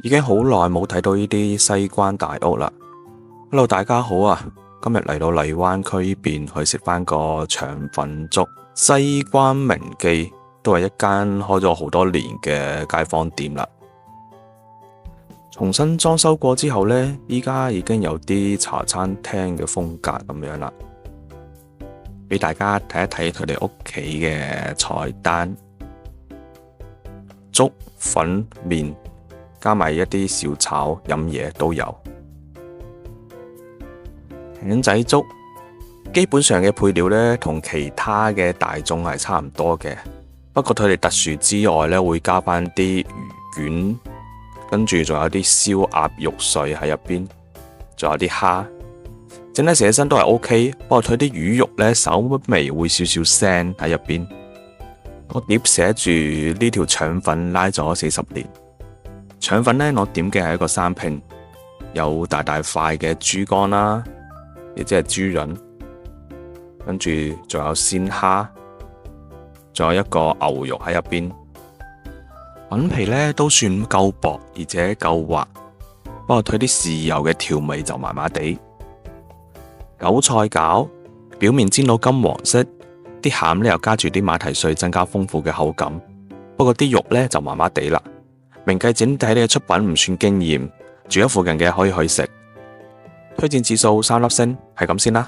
已經好耐冇睇到呢啲西關大屋啦。Hello，大家好啊！今日嚟到荔灣區呢邊去食翻個腸粉粥。西關名記都係一間開咗好多年嘅街坊店啦。重新裝修過之後呢，依家已經有啲茶餐廳嘅風格咁樣啦。俾大家睇一睇佢哋屋企嘅菜單，粥、粉、麵，加埋一啲小炒飲嘢都有。艇仔粥基本上嘅配料呢，同其他嘅大眾係差唔多嘅，不過佢哋特殊之外呢，會加翻啲魚卷，跟住仲有啲燒鴨肉碎喺入邊，仲有啲蝦。整體成身都係 OK， 不過佢啲魚肉呢，稍微會少少腥喺入邊。個碟寫住呢條腸粉拉咗40年。腸粉呢，我點嘅係一個三拼，有大大塊嘅豬肝啦，亦即係豬潤，跟住仲有鮮蝦，仲有一個牛肉喺入邊。粉皮呢都算夠薄，而且夠滑，不過佢啲豉油嘅調味就麻麻地。韭菜餃表面煎到金黃色，啲餡呢又加住啲馬蹄碎，增加豐富嘅口感。不過啲肉呢就麻麻地啦。名記整體嘅出品唔算驚艷，住喺附近嘅可以去食。推薦指數3粒星，係咁先啦。